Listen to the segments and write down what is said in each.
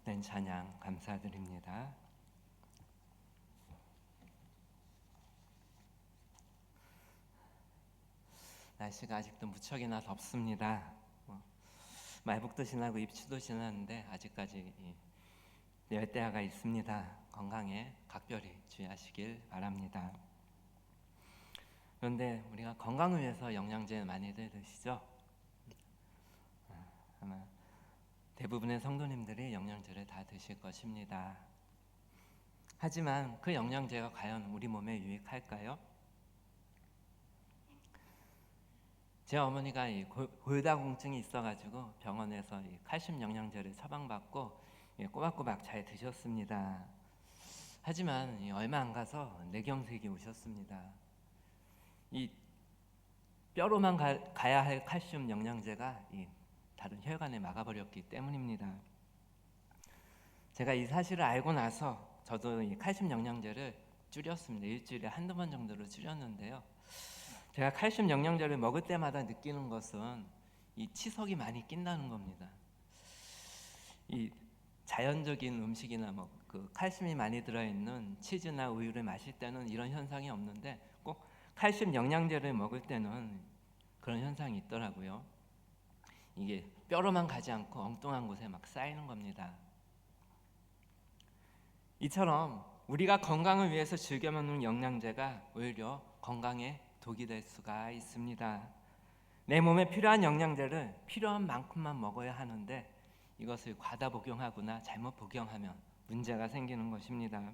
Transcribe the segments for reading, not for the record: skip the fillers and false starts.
복된 찬양 감사드립니다. 날씨가 아직도 무척이나 덥습니다. 말복도 지나고 입추도 지났는데 아직까지 열대야가 있습니다. 건강에 각별히 주의하시길 바랍니다. 그런데 우리가 건강을 위해서 영양제 많이들 드시죠? 아마 대부분의 성도님들이 영양제를 다 드실 것입니다. 하지만 그 영양제가 과연 우리 몸에 유익할까요? 제 어머니가 골다공증이 있어가지고 병원에서 칼슘 영양제를 처방받고 꼬박꼬박 잘 드셨습니다. 하지만 얼마 안 가서 뇌경색이 오셨습니다. 이 뼈로만 가야 할 칼슘 영양제가 다른 혈관에 막아버렸기 때문입니다. 제가 이 사실을 알고 나서 저도 이 칼슘 영양제를 줄였습니다. 일주일에 한두 번 정도로 줄였는데요. 제가 칼슘 영양제를 먹을 때마다 느끼는 것은 이 치석이 많이 낀다는 겁니다. 이 자연적인 음식이나 그 칼슘이 많이 들어있는 치즈나 우유를 마실 때는 이런 현상이 없는데 꼭 칼슘 영양제를 먹을 때는 그런 현상이 있더라고요. 이게 뼈로만 가지 않고 엉뚱한 곳에 막 쌓이는 겁니다. 이처럼 우리가 건강을 위해서 즐겨 먹는 영양제가 오히려 건강에 독이 될 수가 있습니다. 내 몸에 필요한 영양제를 필요한 만큼만 먹어야 하는데 이것을 과다 복용하거나 잘못 복용하면 문제가 생기는 것입니다.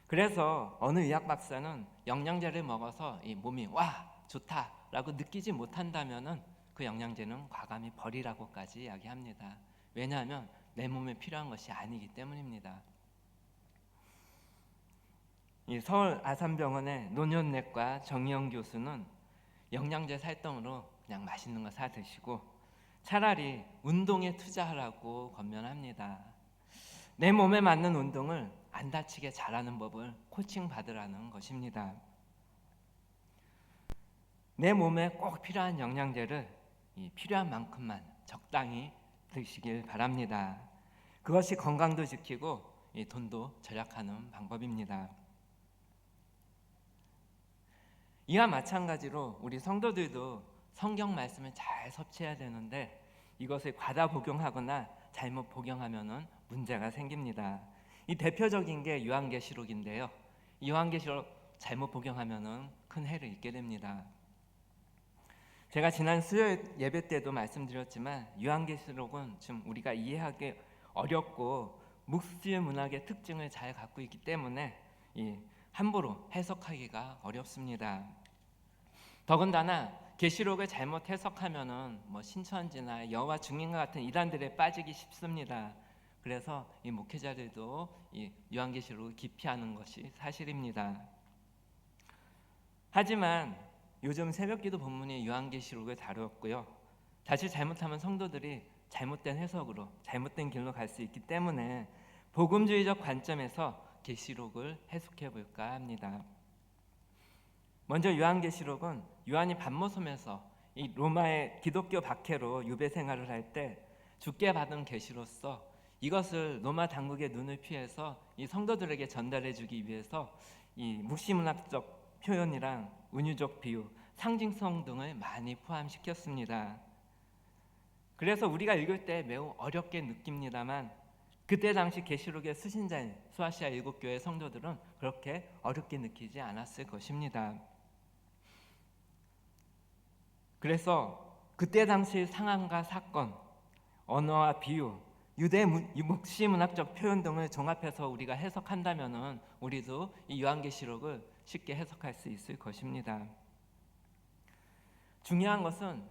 그래서 어느 의학 박사는 영양제를 먹어서 이 몸이 와 좋다라고 느끼지 못한다면은 그 영양제는 과감히 버리라고까지 이야기합니다. 왜냐하면 내 몸에 필요한 것이 아니기 때문입니다. 이 서울 아산병원의 노년내과 정의영 교수는 영양제 살 돈으로 그냥 맛있는 거 사 드시고 차라리 운동에 투자하라고 권면합니다. 내 몸에 맞는 운동을 안 다치게 잘하는 법을 코칭 받으라는 것입니다. 내 몸에 꼭 필요한 영양제를 필요한 만큼만 적당히 드시길 바랍니다. 그것이 건강도 지키고 돈도 절약하는 방법입니다. 이와 마찬가지로 우리 성도들도 성경 말씀을 잘 섭취해야 되는데 이것을 과다 복용하거나 잘못 복용하면 문제가 생깁니다. 이 대표적인 게 요한계시록인데요. 이 요한계시록 잘못 복용하면 큰 해를 입게 됩니다. 제가 지난 수요일 예배 때도 말씀드렸지만 요한계시록은 좀 우리가 이해하기 어렵고 묵시 문학의 특징을 잘 갖고 있기 때문에 함부로 해석하기가 어렵습니다. 더군다나 계시록을 잘못 해석하면은 신천지나 여호와 증인과 같은 이단들에 빠지기 쉽습니다. 그래서 이 목회자들도 이 요한계시록을 기피하는 것이 사실입니다. 하지만 요즘 새벽기도 본문이 요한계시록을 다루었고요. 다시 잘못하면 성도들이 잘못된 해석으로 잘못된 길로 갈 수 있기 때문에 복음주의적 관점에서 계시록을 해석해 볼까 합니다. 먼저 요한계시록은 요한이 반모섬에서 이 로마의 기독교 박해로 유배 생활을 할 때 주께 받은 계시로서 이것을 로마 당국의 눈을 피해서 이 성도들에게 전달해 주기 위해서 이 묵시문학적 표현이랑 은유적 비유, 상징성 등을 많이 포함시켰습니다. 그래서 우리가 읽을 때 매우 어렵게 느낍니다만 그때 당시 계시록의 수신자인 소아시아 7교회 성도들은 그렇게 어렵게 느끼지 않았을 것입니다. 그래서 그때 당시 상황과 사건, 언어와 비유, 유대 묵시문학적 표현 등을 종합해서 우리가 해석한다면 우리도 이 요한계시록을 쉽게 해석할 수 있을 것입니다. 중요한 것은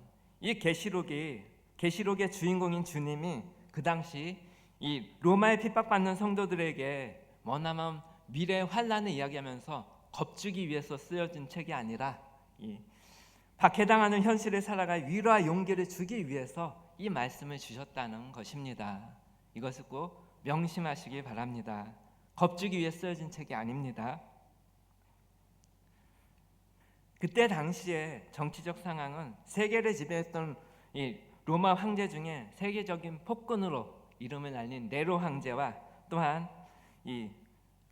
이 계시록의 주인공인 주님이 그 당시 이 로마에 핍박받는 성도들에게 머나먼 미래의 환난을 이야기하면서 겁주기 위해서 쓰여진 책이 아니라 박해당하는 현실을 살아갈 위로와 용기를 주기 위해서 이 말씀을 주셨다는 것입니다. 이것을 꼭 명심하시기 바랍니다. 겁주기 위해 쓰여진 책이 아닙니다. 그때 당시에 정치적 상황은 세계를 지배했던 이 로마 황제 중에 세계적인 폭군으로 이름을 날린 네로 황제와 또한 이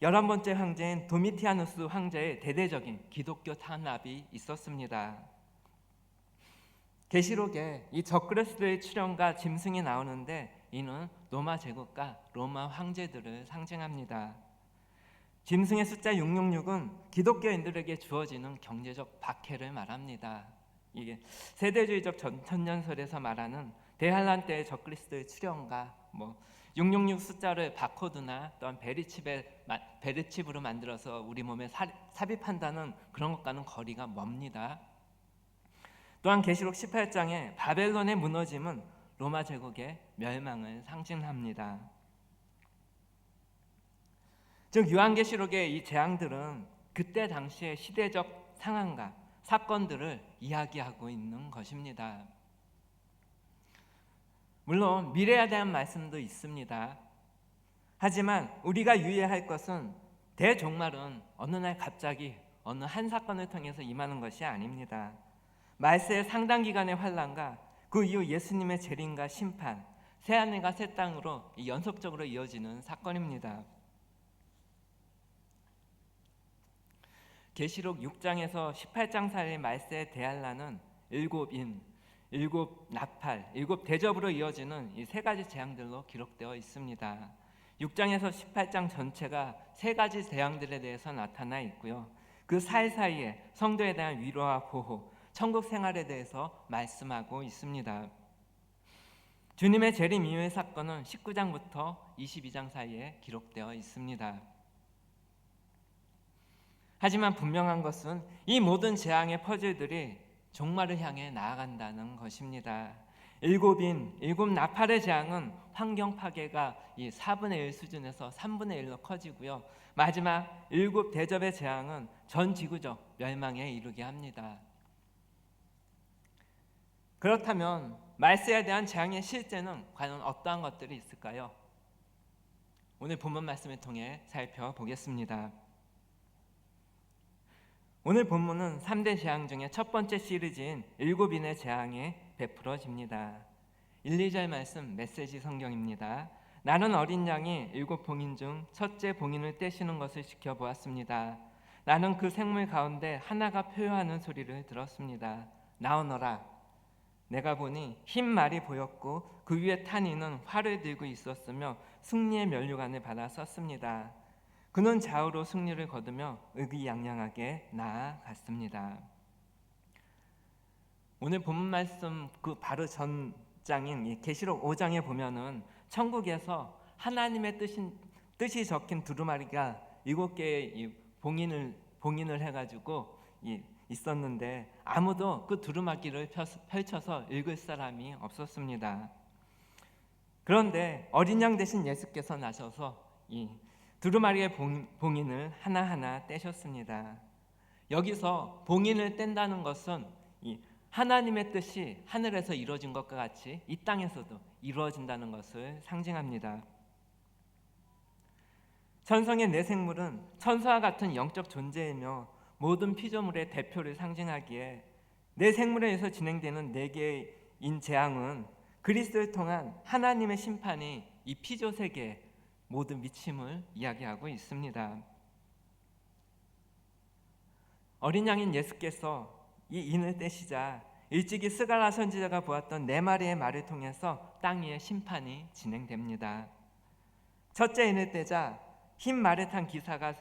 11번째 황제인 도미티아누스 황제의 대대적인 기독교 탄압이 있었습니다. 계시록에 이 적그리스도의 출현과 짐승이 나오는데 이는 로마 제국과 로마 황제들을 상징합니다. 짐승의 숫자 666은 기독교인들에게 주어지는 경제적 박해를 말합니다. 이게 세대주의적 천년설에서 말하는 대환란 때의 적그리스도의 출현과 666 숫자를 바코드나 또한 베리칩으로 만들어서 우리 몸에 삽입한다는 그런 것과는 거리가 멉니다. 또한 계시록 18장에 바벨론의 무너짐은 로마 제국의 멸망을 상징합니다. 즉 요한계시록의 이 재앙들은 그때 당시의 시대적 상황과 사건들을 이야기하고 있는 것입니다. 물론 미래에 대한 말씀도 있습니다. 하지만 우리가 유의할 것은 대종말은 어느 날 갑자기 어느 한 사건을 통해서 임하는 것이 아닙니다. 말세의 상당 기간의 환란과 그 이후 예수님의 재림과 심판, 새하늘과 새 땅으로 연속적으로 이어지는 사건입니다. 계시록 6장에서 18장 사이의 말세의 대환란은 7인, 7 나팔, 7 대접으로 이어지는 이 세 가지 재앙들로 기록되어 있습니다. 6장에서 18장 전체가 세 가지 재앙들에 대해서 나타나 있고요. 그 사이사이에 성도에 대한 위로와 보호, 천국 생활에 대해서 말씀하고 있습니다. 주님의 재림 이후의 사건은 19장부터 22장 사이에 기록되어 있습니다. 하지만 분명한 것은 이 모든 재앙의 퍼즐들이 종말을 향해 나아간다는 것입니다. 7 나팔의 재앙은 환경 파괴가 이 4분의 1 수준에서 3분의 1로 커지고요. 마지막 7 대접의 재앙은 전 지구적 멸망에 이르게 합니다. 그렇다면 말세에 대한 재앙의 실제는 과연 어떠한 것들이 있을까요? 오늘 본문 말씀을 통해 살펴보겠습니다. 오늘 본문은 3대 재앙 중에 첫 번째 시리즈인 7인의 재앙이 베풀어집니다. 1, 2절 말씀 메시지 성경입니다. 나는 어린 양이 7 봉인 중 첫째 봉인을 떼시는 것을 지켜보았습니다. 나는 그 생물 가운데 하나가 표효하는 소리를 들었습니다. 나오너라. 내가 보니 흰 말이 보였고 그 위에 탄 이는 활을 들고 있었으며 승리의 면류관을 받아 썼습니다. 그는 좌우로 승리를 거두며 의기양양하게 나아갔습니다. 오늘 본문 말씀 그 바로 전장인 계시록 5장에 보면은 천국에서 하나님의 뜻이 적힌 두루마리가 7개의 봉인을 해가지고 있었는데 아무도 그 두루마기를 펼쳐서 읽을 사람이 없었습니다. 그런데 어린 양 대신 예수께서 나셔서 이 두루마리의 봉인을 하나하나 떼셨습니다. 여기서 봉인을 뗀다는 것은 이 하나님의 뜻이 하늘에서 이루어진 것과 같이 이 땅에서도 이루어진다는 것을 상징합니다. 천성의 네 생물은 천사와 같은 영적 존재이며 모든 피조물의 대표를 상징하기에 네 생물에 의해서 진행되는 4개의 재앙은 그리스도를 통한 하나님의 심판이 이 피조 세계에 모든 미침을 이야기하고 있습니다. 어린 양인 예수께서 이 인을 떼시자 일찍이 스가랴 선지자가 보았던 4마리의 말을 통해서 땅 위에 심판이 진행됩니다. 첫째 인을 떼자 흰 말을 탄 기사가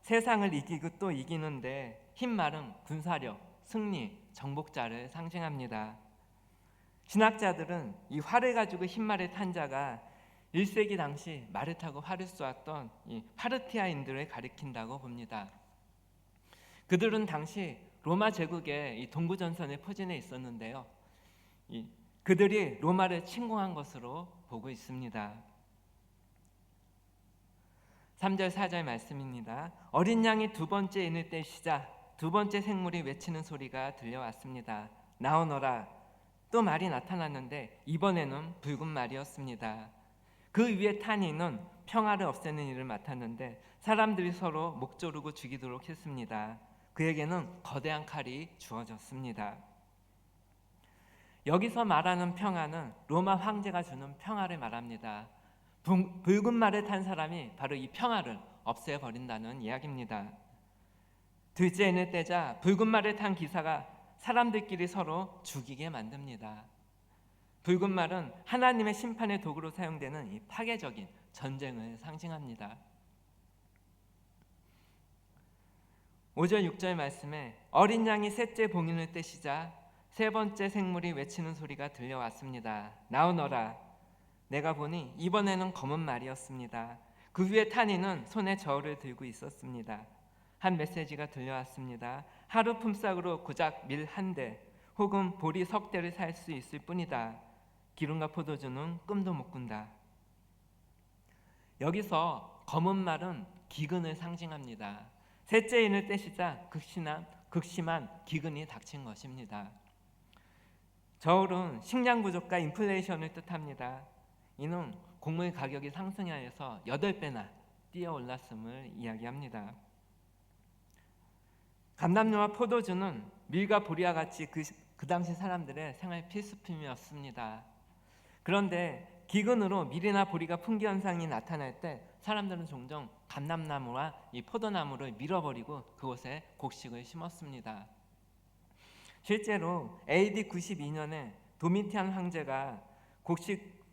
세상을 이기고 또 이기는데 흰 말은 군사력, 승리, 정복자를 상징합니다. 신학자들은 이 활을 가지고 흰 말을 탄 자가 1세기 당시 말을 타고 활을 쏘았던 이 파르티아인들을 가리킨다고 봅니다. 그들은 당시 로마 제국의 이 동부 전선에 포진해 있었는데요. 그들이 로마를 침공한 것으로 보고 있습니다. 3절 4절 말씀입니다. 어린 양이 두 번째 인을 떼시자 두 번째 생물이 외치는 소리가 들려왔습니다. 나오너라. 또 말이 나타났는데 이번에는 붉은 말이었습니다. 그 위에 탄 이는 평화를 없애는 일을 맡았는데 사람들이 서로 목 조르고 죽이도록 했습니다. 그에게는 거대한 칼이 주어졌습니다. 여기서 말하는 평화는 로마 황제가 주는 평화를 말합니다. 붉은 말을 탄 사람이 바로 이 평화를 없애버린다는 이야기입니다. 둘째인을 떼자 붉은 말을 탄 기사가 사람들끼리 서로 죽이게 만듭니다. 붉은 말은 하나님의 심판의 도구로 사용되는 이 파괴적인 전쟁을 상징합니다. 5절 6절 말씀에 어린 양이 셋째 봉인을 떼시자 세 번째 생물이 외치는 소리가 들려왔습니다. 나오너라. 내가 보니 이번에는 검은 말이었습니다. 그 위에 탄 이는 손에 저울을 들고 있었습니다. 한 메시지가 들려왔습니다. 하루 품삯으로 고작 밀 한 대 혹은 보리 석 대를 살 수 있을 뿐이다. 기름과 포도주는 꿈도 못 꾼다. 여기서 검은 말은 기근을 상징합니다. 셋째 인을 떼시자 극심한 기근이 닥친 것입니다. 저울은 식량 부족과 인플레이션을 뜻합니다. 이는 곡물 가격이 상승하여서 8배나 뛰어올랐음을 이야기합니다. 감람류와 포도주는 밀과 보리와 같이 그 당시 사람들의 생활 필수품이었습니다. 그런데 기근으로 밀이나 보리가 품귀 현상이 나타날 때 사람들은 종종 감람나무와 이 포도나무를 밀어버리고 그곳에 곡식을 심었습니다. 실제로 AD 92년에 도미티안 황제가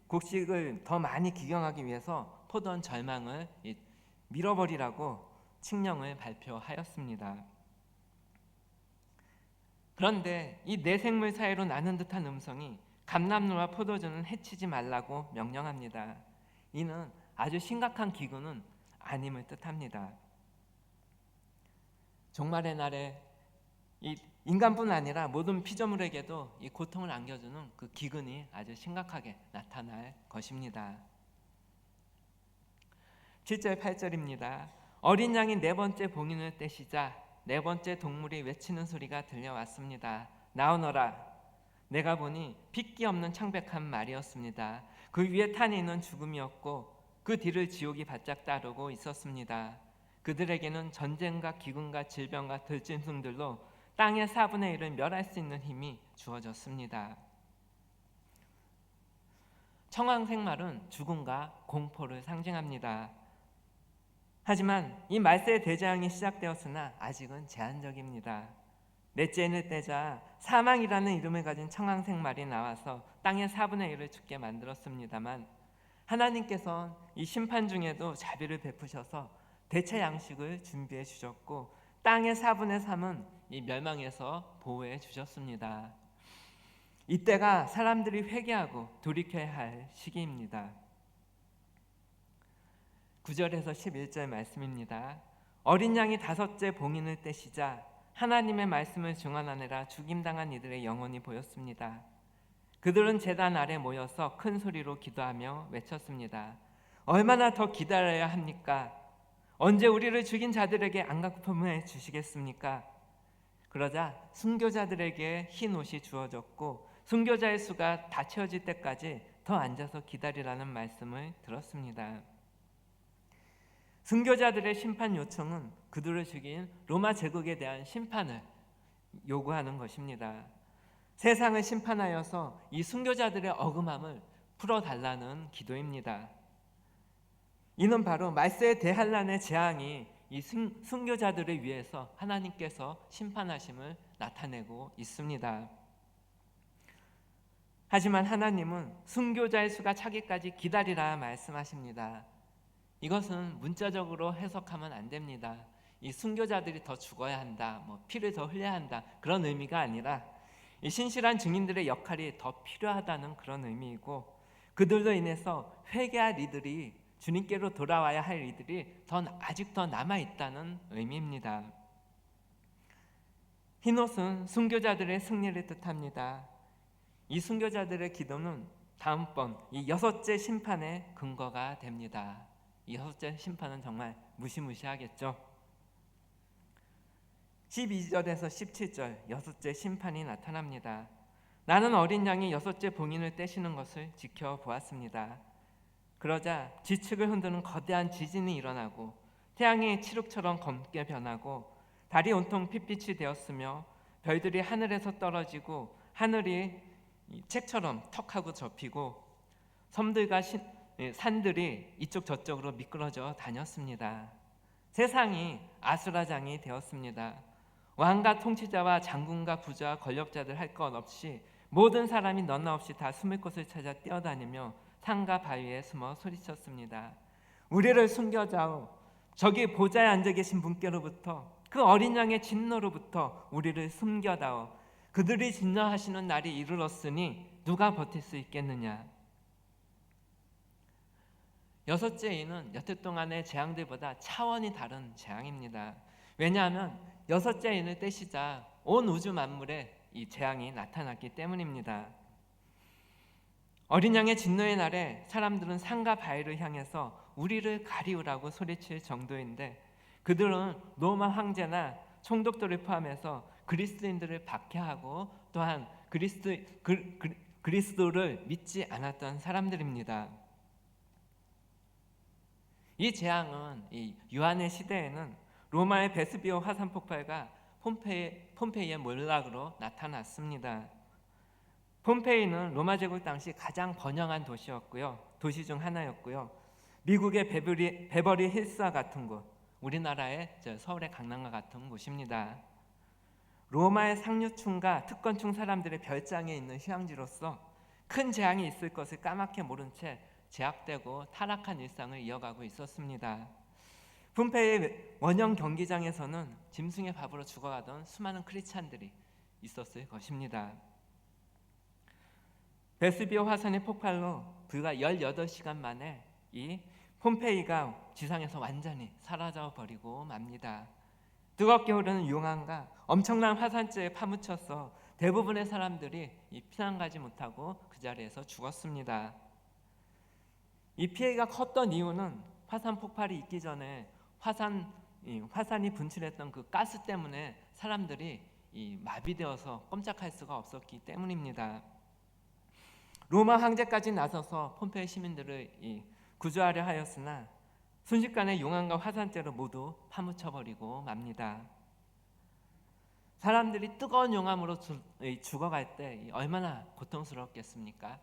곡식을 더 많이 기경하기 위해서 포도원 절망을 밀어버리라고 칙령을 발표하였습니다. 그런데 이 네 생물 사이로 나는 듯한 음성이 감람류와 포도주는 해치지 말라고 명령합니다. 이는 아주 심각한 기근은 아님을 뜻합니다. 종말의 날에 이 인간뿐 아니라 모든 피조물에게도 이 고통을 안겨주는 그 기근이 아주 심각하게 나타날 것입니다. 7절 8절입니다. 어린 양이 네 번째 봉인을 떼시자 네 번째 동물이 외치는 소리가 들려왔습니다. 나오너라. 내가 보니 핏기 없는 창백한 말이었습니다. 그 위에 탄이 있는 죽음이었고 그 뒤를 지옥이 바짝 따르고 있었습니다. 그들에게는 전쟁과 기근과 질병과 들짐승들로 땅의 4분의 1을 멸할 수 있는 힘이 주어졌습니다. 청황생말은 죽음과 공포를 상징합니다. 하지만 이 말세의 대재앙이 시작되었으나 아직은 제한적입니다. 넷째 인을 떼자 사망이라는 이름을 가진 청황생말이 나와서 땅의 4분의 1을 죽게 만들었습니다만 하나님께서 이 심판 중에도 자비를 베푸셔서 대체 양식을 준비해 주셨고 땅의 4분의 3은 이 멸망에서 보호해 주셨습니다. 이때가 사람들이 회개하고 돌이켜야 할 시기입니다. 9절에서 11절 말씀입니다. 어린 양이 다섯째 봉인을 떼시자 하나님의 말씀을 증언하느라 죽임당한 이들의 영혼이 보였습니다. 그들은 제단 아래 모여서 큰 소리로 기도하며 외쳤습니다. 얼마나 더 기다려야 합니까? 언제 우리를 죽인 자들에게 안각품을 주시겠습니까? 그러자 순교자들에게 흰 옷이 주어졌고 순교자의 수가 다 채워질 때까지 더 앉아서 기다리라는 말씀을 들었습니다. 순교자들의 심판 요청은 그들을 죽인 로마 제국에 대한 심판을 요구하는 것입니다. 세상을 심판하여서 이 순교자들의 억울함을 풀어달라는 기도입니다. 이는 바로 말세의 대환란의 재앙이 이 순교자들을 위해서 하나님께서 심판하심을 나타내고 있습니다. 하지만 하나님은 순교자의 수가 차기까지 기다리라 말씀하십니다. 이것은 문자적으로 해석하면 안 됩니다. 이 순교자들이 더 죽어야 한다, 피를 더 흘려야 한다 그런 의미가 아니라 이 신실한 증인들의 역할이 더 필요하다는 그런 의미이고 그들로 인해서 회개할 이들이 주님께로 돌아와야 할 이들이 아직 더 남아있다는 의미입니다. 흰옷은 순교자들의 승리를 뜻합니다. 이 순교자들의 기도는 다음번 이 여섯째 심판의 근거가 됩니다. 이 여섯째 심판은 정말 무시무시하겠죠. 12절에서 17절 여섯째 심판이 나타납니다. 나는 어린 양이 여섯째 봉인을 떼시는 것을 지켜보았습니다. 그러자 지측을 흔드는 거대한 지진이 일어나고 태양이 칠흑처럼 검게 변하고 달이 온통 핏빛이 되었으며 별들이 하늘에서 떨어지고 하늘이 책처럼 턱하고 접히고 섬들과 산들이 이쪽 저쪽으로 미끄러져 다녔습니다. 세상이 아수라장이 되었습니다. 왕과 통치자와 장군과 부자와 권력자들 할 것 없이 모든 사람이 너나 없이 다 숨을 곳을 찾아 뛰어다니며 산과 바위에 숨어 소리쳤습니다. 우리를 숨겨다오. 저기 보좌에 앉아 계신 분께로부터, 그 어린 양의 진노로부터 우리를 숨겨다오. 그들이 진노하시는 날이 이르렀으니 누가 버틸 수 있겠느냐. 여섯째 인은 여태 동안의 재앙들보다 차원이 다른 재앙입니다. 왜냐하면 여섯째 인을 떼시자 온 우주 만물에 이 재앙이 나타났기 때문입니다. 어린 양의 진노의 날에 사람들은 산과 바위를 향해서 우리를 가리우라고 소리칠 정도인데, 그들은 로마 황제나 총독들을 포함해서 그리스도인들을 박해하고 또한 그리스도를 믿지 않았던 사람들입니다. 이 재앙은 이 요한의 시대에는 로마의 베스비오 화산 폭발과 폼페이의 몰락으로 나타났습니다. 폼페이는 로마 제국 당시 가장 번영한 도시였고요. 도시 중 하나였고요. 미국의 베버리 힐스와 같은 곳, 우리나라의 서울의 강남과 같은 곳입니다. 로마의 상류층과 특권층 사람들의 별장에 있는 휴양지로서 큰 재앙이 있을 것을 까맣게 모른 채 제약되고 타락한 일상을 이어가고 있었습니다. 폼페이의 원형 경기장에서는 짐승의 밥으로 죽어가던 수많은 크리스찬들이 있었을 것입니다. 베스비오 화산의 폭발로 불과 18시간 만에 이 폼페이가 지상에서 완전히 사라져 버리고 맙니다. 뜨겁게 흐르는 용암과 엄청난 화산재에 파묻혀서 대부분의 사람들이 피난 가지 못하고 그 자리에서 죽었습니다. 이 피해가 컸던 이유는 화산 폭발이 있기 전에 화산이 분출했던 그 가스 때문에 사람들이 마비되어서 꼼짝할 수가 없었기 때문입니다. 로마 황제까지 나서서 폼페이 시민들을 구조하려 하였으나 순식간에 용암과 화산재로 모두 파묻혀버리고 맙니다. 사람들이 뜨거운 용암으로 죽어갈 때 얼마나 고통스럽겠습니까?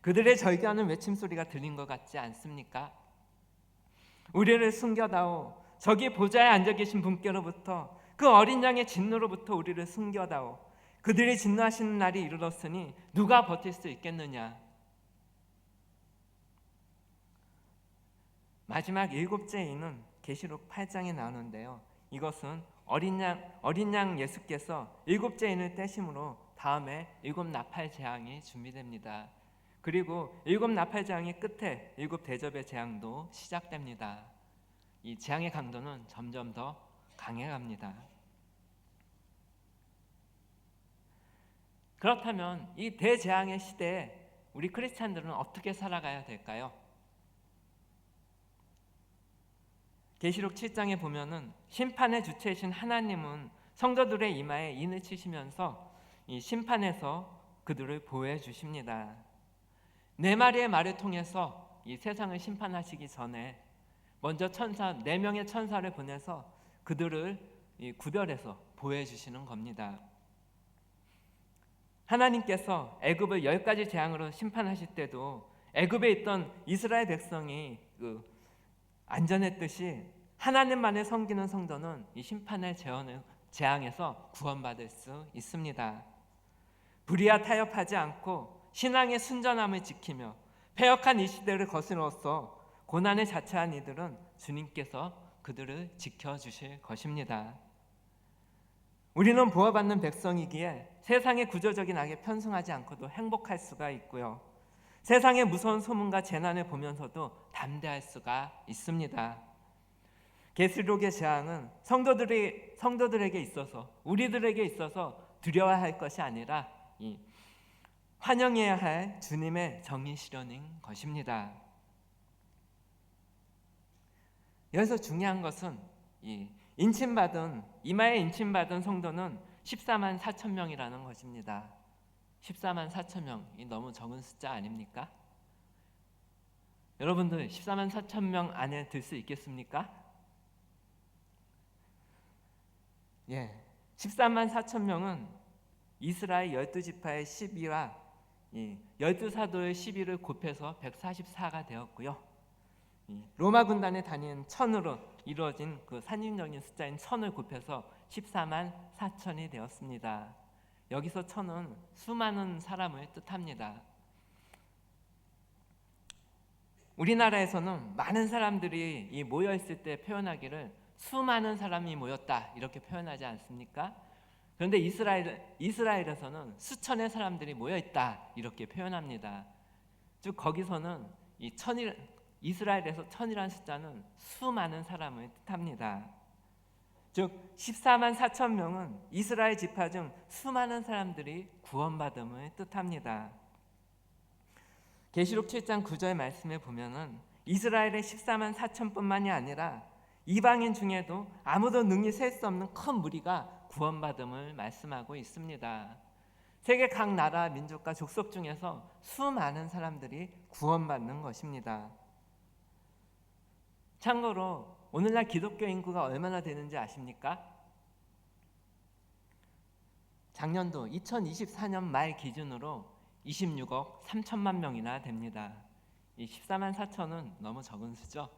그들의 절규하는 외침소리가 들린 것 같지 않습니까? 우리를 숨겨다오. 저기 보좌에 앉아 계신 분께로부터, 그 어린 양의 진노로부터 우리를 숨겨다오. 그들이 진노하시는 날이 이르렀으니 누가 버틸 수 있겠느냐. 마지막 일곱째 인은 계시록 8장에 나오는데요. 이것은 어린 양 예수께서 일곱째 인을 떼심으로 다음에 일곱 나팔 재앙이 준비됩니다. 그리고 일곱 나팔 재앙의 끝에 일곱 대접의 재앙도 시작됩니다. 이 재앙의 강도는 점점 더 강해갑니다. 그렇다면 이 대재앙의 시대에 우리 크리스찬들은 어떻게 살아가야 될까요? 계시록 7장에 보면은 심판의 주체이신 하나님은 성도들의 이마에 인을 치시면서 이 심판에서 그들을 보호해 주십니다. 네 마리의 말을 통해서 이 세상을 심판하시기 전에 먼저 4명의 천사를 보내서 그들을 구별해서 보호해 주시는 겁니다. 하나님께서 애굽을 10가지 재앙으로 심판하실 때도 애굽에 있던 이스라엘 백성이 안전했듯이 하나님만을 섬기는 성도는 이 심판의 재앙에서 구원받을 수 있습니다. 불의와 타협하지 않고 신앙의 순전함을 지키며 패역한 이 시대를 거스러서 고난을 자처한 이들은 주님께서 그들을 지켜주실 것입니다. 우리는 보호받는 백성이기에 세상의 구조적인 악에 편승하지 않고도 행복할 수가 있고요. 세상의 무서운 소문과 재난을 보면서도 담대할 수가 있습니다. 계시록의 재앙은 성도들에게 있어서, 우리들에게 있어서 두려워할 것이 아니라 환영해야 할 주님의 정의 실현인 것입니다. 여기서 중요한 것은 이마에 인침받은 성도는 14만 4천 명이라는 것입니다. 14만 4천 명이 너무 적은 숫자 아닙니까? 여러분들 14만 4천 명 안에 들 수 있겠습니까? 14만 4천 명은 이스라엘 12지파의 12와 이 12사도의 12를 곱해서 144가 되었고요. 이 로마 군단에 다닌 1000으로 이루어진 그 산림적인 숫자인 1000을 곱해서 14만 4천이 되었습니다. 여기서 1000은 수많은 사람을 뜻합니다. 우리나라에서는 많은 사람들이 이 모여 있을 때 표현하기를 수많은 사람이 모였다 이렇게 표현하지 않습니까? 그런데 이스라엘에서는 수천의 사람들이 모여 있다 이렇게 표현합니다. 즉 거기서는 이 이스라엘에서 천이라는 숫자는 수많은 사람을 뜻합니다. 즉 14만 4천 명은 이스라엘 지파 중 수많은 사람들이 구원받음을 뜻합니다. 계시록 7장 9절 말씀에 보면은 이스라엘의 14만 4천뿐만이 아니라 이방인 중에도 아무도 능히 셀 수 없는 큰 무리가 구원받음을 말씀하고 있습니다. 세계 각 나라, 민족과 족속 중에서 수많은 사람들이 구원받는 것입니다. 참고로 오늘날 기독교 인구가 얼마나 되는지 아십니까? 작년도 2024년 말 기준으로 26억 3천만 명이나 됩니다. 이 14만 4천은 너무 적은 수죠.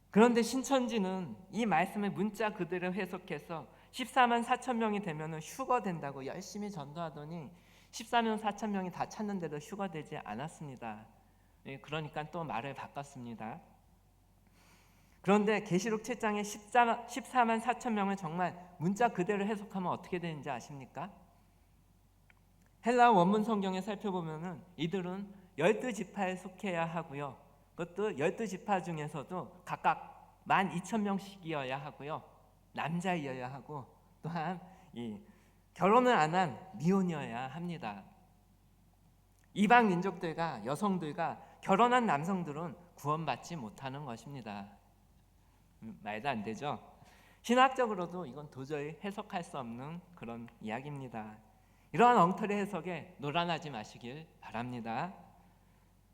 그런데 신천지는 이 말씀을 문자 그대로 해석해서 14만 4천 명이 되면 휴거된다고 열심히 전도하더니 14만 4천 명이 다 찾는데도 휴거되지 않았습니다. 그러니까 또 말을 바꿨습니다. 그런데 계시록 7장의 14만 4천 명을 정말 문자 그대로 해석하면 어떻게 되는지 아십니까? 헬라 원문 성경에 살펴보면은 이들은 12지파에 속해야 하고요. 그것도 12지파 중에서도 각각 12,000명씩이어야 하고요. 남자이어야 하고 또한 이 결혼을 안 한 미혼이어야 합니다. 이방 민족들과 여성들과 결혼한 남성들은 구원받지 못하는 것입니다. 말도 안 되죠? 신학적으로도 이건 도저히 해석할 수 없는 그런 이야기입니다. 이러한 엉터리 해석에 노란하지 마시길 바랍니다.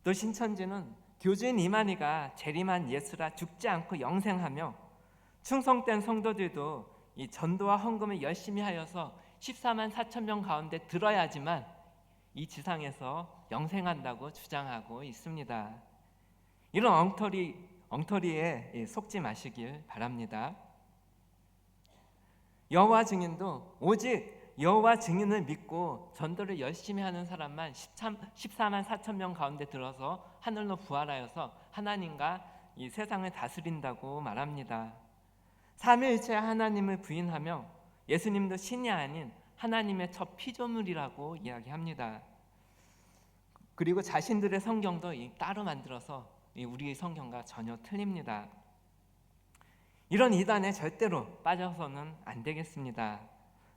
또 신천지는 교주인 이만희가 재림한 예수라 죽지 않고 영생하며 충성된 성도들도 이 전도와 헌금을 열심히 하여서 14만 4천 명 가운데 들어야지만 이 지상에서 영생한다고 주장하고 있습니다. 이런 엉터리에 속지 마시길 바랍니다. 여호와 증인도 오직 여호와 증인을 믿고 전도를 열심히 하는 사람만 14만 4천 명 가운데 들어서 하늘로 부활하여서 하나님과 이 세상을 다스린다고 말합니다. 삼위일체 하나님을 부인하며 예수님도 신이 아닌 하나님의 첫 피조물이라고 이야기합니다. 그리고 자신들의 성경도 따로 만들어서 우리의 성경과 전혀 틀립니다. 이런 이단에 절대로 빠져서는 안 되겠습니다.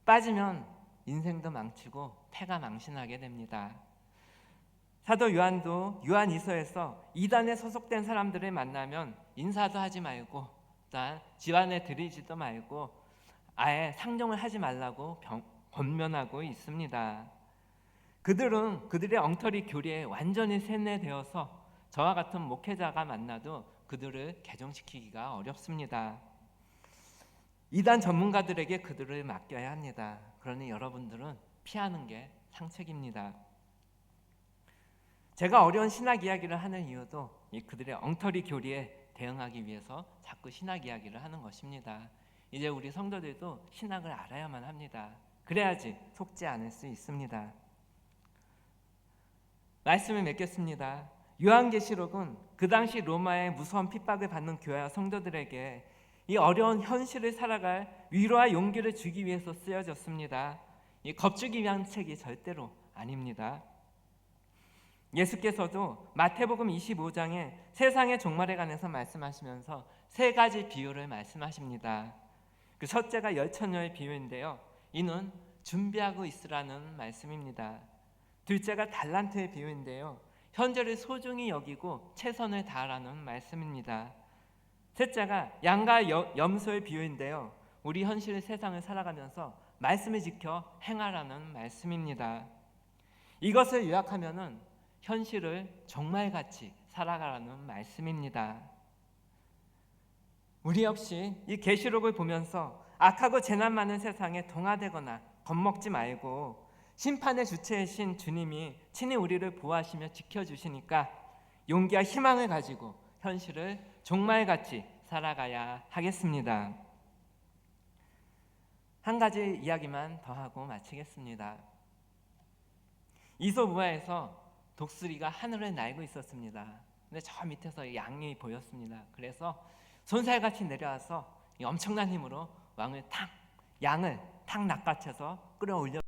빠지면 인생도 망치고 패가 망신하게 됩니다. 사도 요한도 요한이서에서 이단에 소속된 사람들을 만나면 인사도 하지 말고 또한 지환에 드리지도 말고 아예 상종을 하지 말라고 권면하고 있습니다. 그들은 그들의 엉터리 교리에 완전히 세뇌되어서 저와 같은 목회자가 만나도 그들을 개종시키기가 어렵습니다. 이단 전문가들에게 그들을 맡겨야 합니다. 그러니 여러분들은 피하는 게 상책입니다. 제가 어려운 신학 이야기를 하는 이유도 그들의 엉터리 교리에 대응하기 위해서 자꾸 신학 이야기를 하는 것입니다. 이제 우리 성도들도 신학을 알아야만 합니다. 그래야지 속지 않을 수 있습니다. 말씀을 맺겠습니다. 요한계시록은 그 당시 로마의 무서운 핍박을 받는 교회와 성도들에게 이 어려운 현실을 살아갈 위로와 용기를 주기 위해서 쓰여졌습니다. 이 겁주기 위한 책이 절대로 아닙니다. 예수께서도 마태복음 25장에 세상의 종말에 관해서 말씀하시면서 세 가지 비유를 말씀하십니다. 그 첫째가 열처녀의 비유인데요. 이는 준비하고 있으라는 말씀입니다. 둘째가 달란트의 비유인데요. 현재를 소중히 여기고 최선을 다하라는 말씀입니다. 셋째가 양과 염소의 비유인데요. 우리 현실의 세상을 살아가면서 말씀을 지켜 행하라는 말씀입니다. 이것을 요약하면은 현실을 종말같이 살아가라는 말씀입니다. 우리 역시 이 계시록을 보면서 악하고 재난 많은 세상에 동화되거나 겁먹지 말고 심판의 주체이신 주님이 친히 우리를 보호하시며 지켜주시니까 용기와 희망을 가지고 현실을 종말같이 살아가야 하겠습니다. 한 가지 이야기만 더 하고 마치겠습니다. 이솝우화에서 독수리가 하늘을 날고 있었습니다. 근데 저 밑에서 양이 보였습니다. 그래서 손살같이 내려와서 엄청난 힘으로 양을 탁 낚아채서 끌어올려